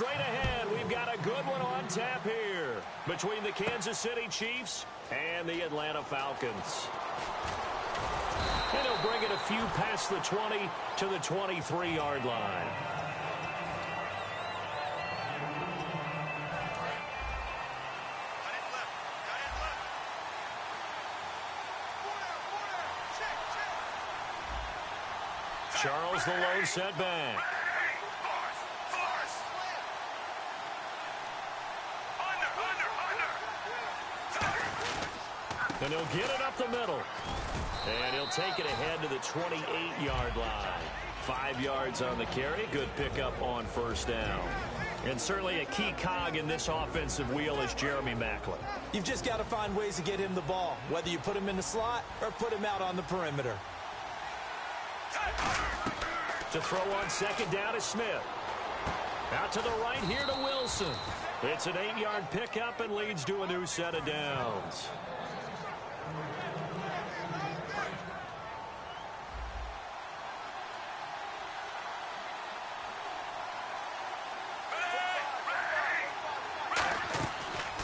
straight ahead. We've got a good one on tap here between the Kansas City Chiefs and the Atlanta Falcons. And he'll bring it a few past the 20 to the 23-yard line. Charles the lone setback. And he'll get it up the middle. And he'll take it ahead to the 28-yard line. 5 yards on the carry. Good pickup on first down. And certainly a key cog in this offensive wheel is Jeremy Maclin. You've just got to find ways to get him the ball, whether you put him in the slot or put him out on the perimeter. To throw on second down is Smith. Out to the right here to Wilson. It's an 8-yard pickup and leads to a new set of downs.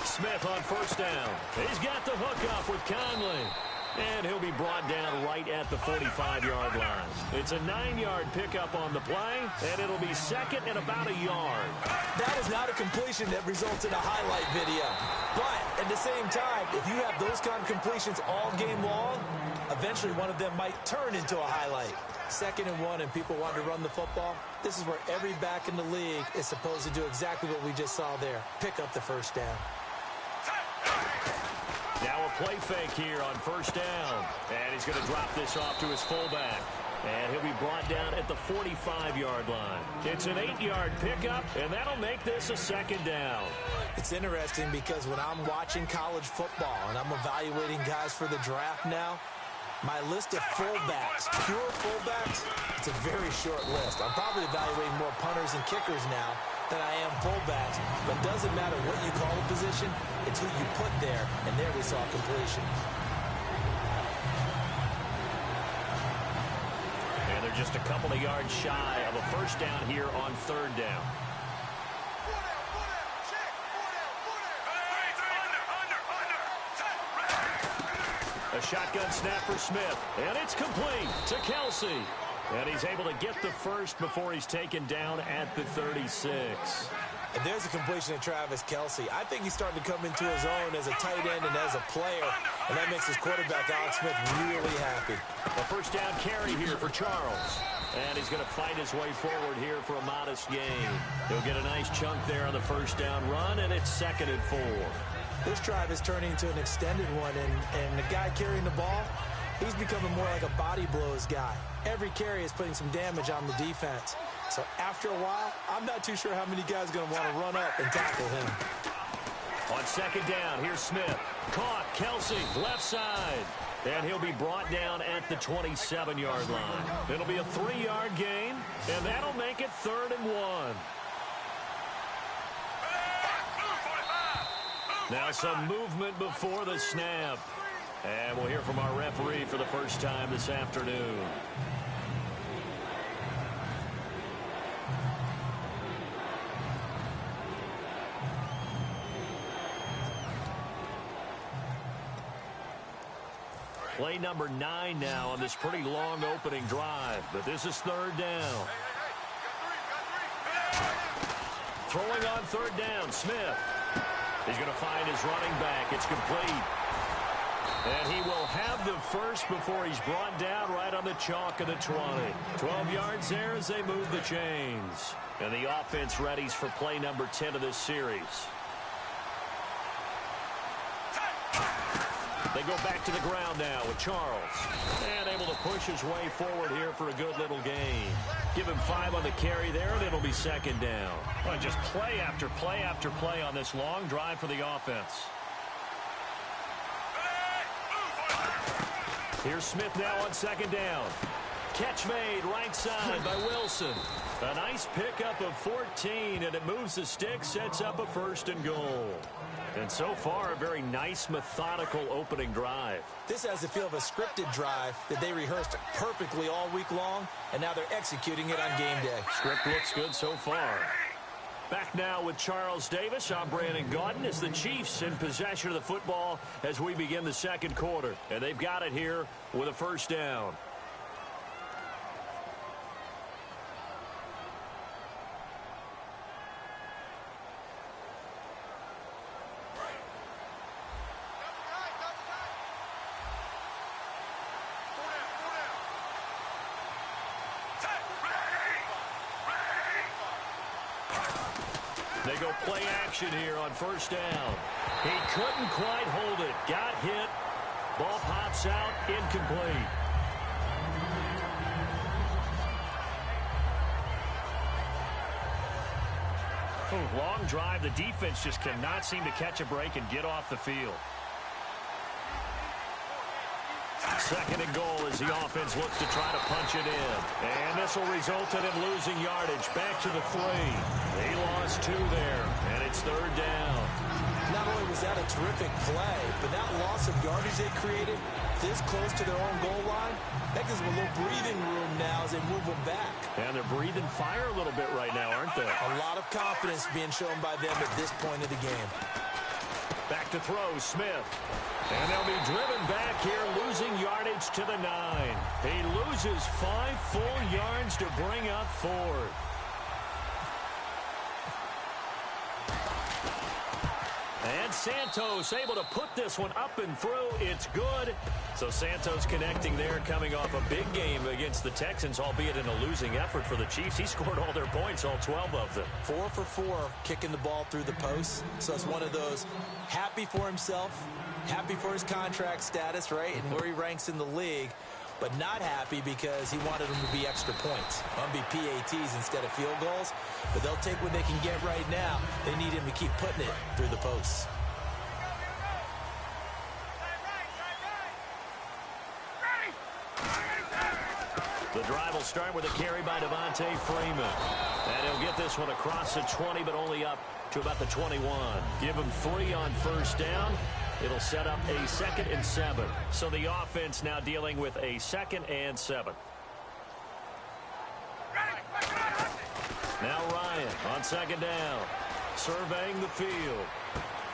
Smith on first down. He's got the hook up with Conley. And he'll be brought down right at the 45-yard line. It's a 9-yard pickup on the play, and it'll be second and about a yard. That was not a completion that results in a highlight video. But at the same time, if you have those kind of completions all game long, eventually one of them might turn into a highlight. 2nd and 1 and people want to run the football. This is where every back in the league is supposed to do exactly what we just saw there. Pick up the first down. Now a play fake here on first down. And he's going to drop this off to his fullback. And he'll be brought down at the 45-yard line. It's an 8-yard pickup, and that'll make this a second down. It's interesting because when I'm watching college football and I'm evaluating guys for the draft now, my list of fullbacks, pure fullbacks, it's a very short list. I'm probably evaluating more punters and kickers now than I am fullbacks. But it doesn't matter what you call a position, it's who you put there, and there we saw completion. And they're just a couple of yards shy of a first down here on third down. A shotgun snap for Smith, and it's complete to Kelsey. And he's able to get the first before he's taken down at the 36. And there's a completion to Travis Kelsey. I think he's starting to come into his own as a tight end and as a player, and that makes his quarterback, Alex Smith, really happy. A first down carry here for Charles. And he's going to fight his way forward here for a modest gain. He'll get a nice chunk there on the first down run, and it's 2nd and 4. This drive is turning into an extended one, and the guy carrying the ball, he's becoming more like a body blows guy. Every carry is putting some damage on the defense. So after a while, I'm not too sure how many guys are going to want to run up and tackle him. On second down, here's Smith. Caught, Kelsey, left side. And he'll be brought down at the 27-yard line. It'll be a 3-yard gain, and that'll make it 3rd and 1. Now some movement before the snap. And we'll hear from our referee for the first time this afternoon. Play number 9 now on this pretty long opening drive. But this is third down. Throwing on third down, Smith. He's going to find his running back. It's complete. And he will have the first before he's brought down right on the chalk of the 20. 12 yards there as they move the chains. And the offense readies for play number 10 of this series. They go back to the ground now with Charles. And able to push his way forward here for a good little gain. Give him 5 on the carry there, and it'll be second down. Well, just play after play after play on this long drive for the offense. Here's Smith now on second down. Catch made right side by Wilson. A nice pickup of 14, and it moves the stick, sets up a 1st and goal. And so far, a very nice, methodical opening drive. This has the feel of a scripted drive that they rehearsed perfectly all week long, and now they're executing it on game day. Script looks good so far. Back now with Charles Davis. I'm Brandon Gaudin as the Chiefs in possession of the football as we begin the second quarter. And they've got it here with a first down. They go play action here on first down. He couldn't quite hold it. Got hit. Ball pops out. Incomplete. Long drive. The defense just cannot seem to catch a break and get off the field. Second and goal as the offense looks to try to punch it in. And this will result in him losing yardage. Back to the 3. They lost 2 there, and it's third down. Not only was that a terrific play, but that loss of yardage they created this close to their own goal line, that gives them a little breathing room now as they move them back. And they're breathing fire a little bit right now, aren't they? A lot of confidence being shown by them at this point of the game. Back to throw, Smith. And they'll be driven back here, losing yardage to the 9. He loses 5 full yards to bring up 4th. And Santos able to put this one up and through. It's good. So Santos connecting there, coming off a big game against the Texans, albeit in a losing effort for the Chiefs. He scored all their points, all 12 of them. 4 for 4, kicking the ball through the post. So it's one of those happy for himself, happy for his contract status, right, and where he ranks in the league, but not happy because he wanted them to be extra points. On be PATs instead of field goals. But they'll take what they can get right now. They need him to keep putting it through the posts. The drive will start with a carry by Devontae Freeman. And he'll get this one across the 20, but only up to about the 21. Give him 3 on first down. It'll set up a 2nd and 7. So the offense now dealing with a 2nd and 7. Now Ryan on 2nd down. Surveying the field.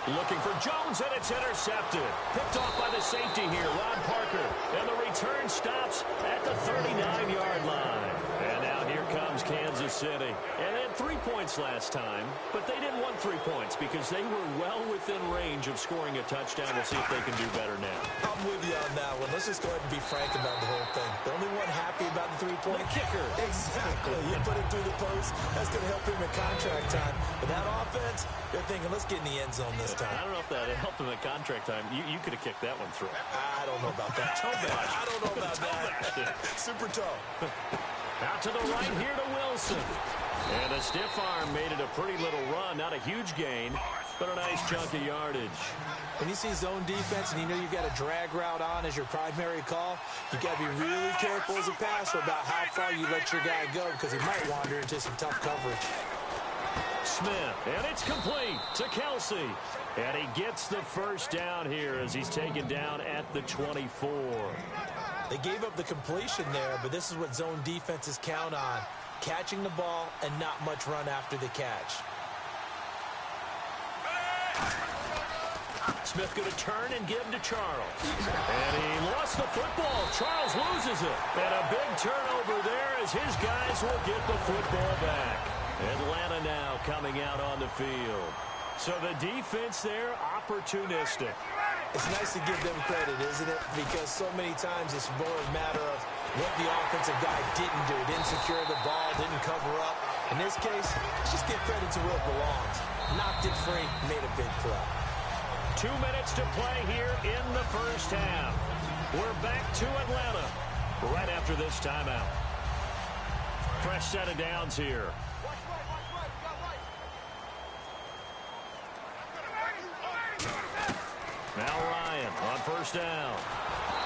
Looking for Jones, and it's intercepted. Picked off by the safety here, Ron Parker. And the return stops at the 39-yard line. And now here comes Kansas City. And they had 3 points last time, but they didn't want 3 points because they were well within range of scoring a touchdown. We'll see if they can do better now. I'm with you on that one. Let's just go ahead and be frank about the whole thing. The only one happy about the 3-point kicker. Exactly. You put it through the post. That's going to help him at contract time. But that offense, they're thinking, let's get in the end zone this time. I don't know if that helped him at contract time. You could have kicked that one through. I don't know about that. I don't know about that. Super toe. Out to the right here to Wilson. And a stiff arm made it a pretty little run. Not a huge gain, but a nice chunk of yardage. When you see zone defense and you know you've got a drag route on as your primary call, you got to be really careful as a passer about how far you let your guy go because he might wander into some tough coverage. Smith, and it's complete to Kelsey. And he gets the first down here as he's taken down at the 24. They gave up the completion there, but this is what zone defenses count on. Catching the ball and not much run after the catch. Smith going to turn and give to Charles. And he lost the football. Charles loses it. And a big turnover there as his guys will get the football back. Atlanta now coming out on the field. So the defense there, opportunistic. It's nice to give them credit, isn't it? Because so many times it's more a matter of what the offensive guy didn't do. Didn't secure the ball, didn't cover up. In this case, just give credit to where it belongs. Knocked it free, made a big play. 2 minutes to play here in the first half. We're back to Atlanta right after this timeout. Fresh set of downs here. Now Ryan on first down.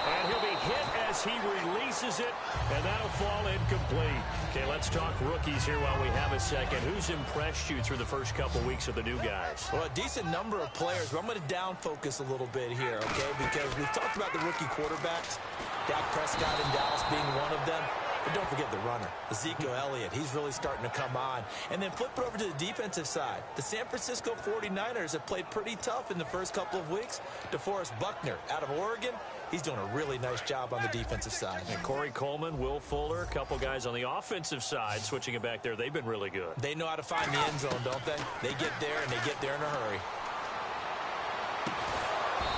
And he'll be hit as he releases it, and that'll fall incomplete. Okay, let's talk rookies here while we have a second. Who's impressed you through the first couple weeks of the new guys? Well, a decent number of players, but I'm going to down focus a little bit here, okay? Because we've talked about the rookie quarterbacks, Dak Prescott in Dallas being one of them. But don't forget the runner, Ezekiel Elliott. He's really starting to come on. And then flip it over to the defensive side. The San Francisco 49ers have played pretty tough in the first couple of weeks. DeForest Buckner out of Oregon, he's doing a really nice job on the defensive side. And Corey Coleman, Will Fuller, a couple guys on the offensive side switching it back there. They've been really good. They know how to find the end zone, don't they? They get there, and they get there in a hurry.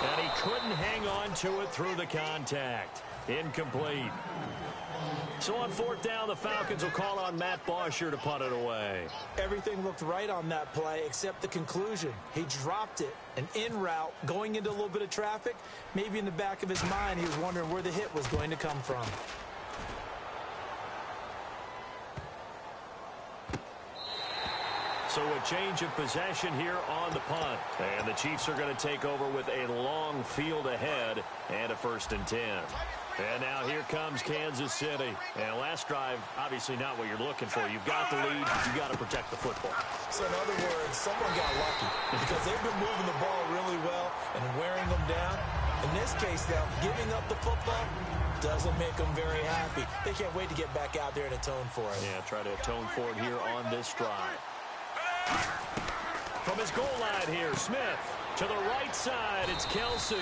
And he couldn't hang on to it through the contact. Incomplete. So on fourth down, the Falcons will call on Matt Bosher to punt it away. Everything looked right on that play except the conclusion. He dropped it, an in route, going into a little bit of traffic. Maybe in the back of his mind, he was wondering where the hit was going to come from. So a change of possession here on the punt. And the Chiefs are going to take over with a long field ahead and a 1st and 10. And now here comes Kansas City. And last drive, obviously not what you're looking for. You've got the lead. You've got to protect the football. So in other words, someone got lucky because they've been moving the ball really well and wearing them down. In this case, though, giving up the football doesn't make them very happy. They can't wait to get back out there and atone for it. Yeah, try to atone for it here on this drive. From his goal line here, Smith to the right side. It's Kelsey.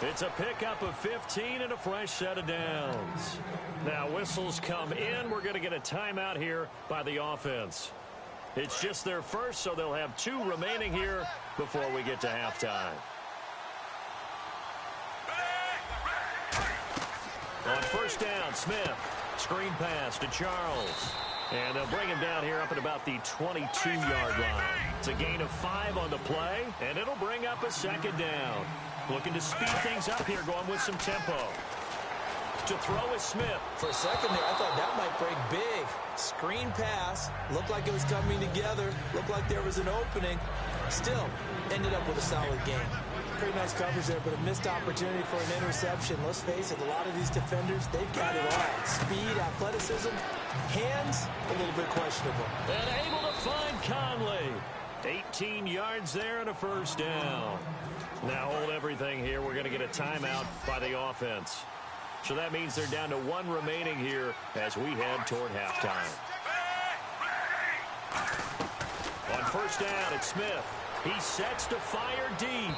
It's a pickup of 15 and a fresh set of downs. Now whistles come in. We're going to get a timeout here by the offense. It's just their first, so they'll have 2 remaining here before we get to halftime. On first down, Smith. Screen pass to Charles. And they'll bring him down here up at about the 22-yard line. It's a gain of 5 on the play, and it'll bring up a 2nd down. Looking to speed things up here, going with some tempo. To throw is Smith. For a second there, I thought that might break big. Screen pass. Looked like it was coming together. Looked like there was an opening. Still, ended up with a solid game. Pretty nice coverage there, but a missed opportunity for an interception. Let's face it, a lot of these defenders, they've got it all. Speed, athleticism, hands, a little bit questionable. And able to find Conley. 18 yards there and a 1st down. Now hold everything here. We're going to get a timeout by the offense. So that means they're down to 1 remaining here as we head toward halftime. On first down, it's Smith. He sets to fire deep.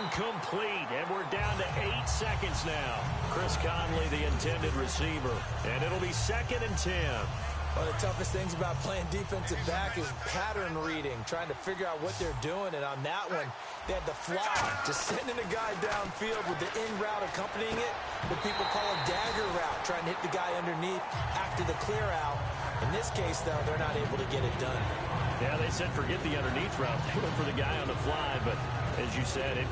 Incomplete, and we're down to 8 seconds now. Chris Conley, the intended receiver, and it'll be 2nd and 10. One of the toughest things about playing defensive back is pattern reading, trying to figure out what they're doing, and on that one, they had the fly, just sending a guy downfield with the in route accompanying it, what people call a dagger route, trying to hit the guy underneath after the clear out. In this case, though, they're not able to get it done. Yeah, they said forget the underneath route. They went for the guy on the fly, but as you said,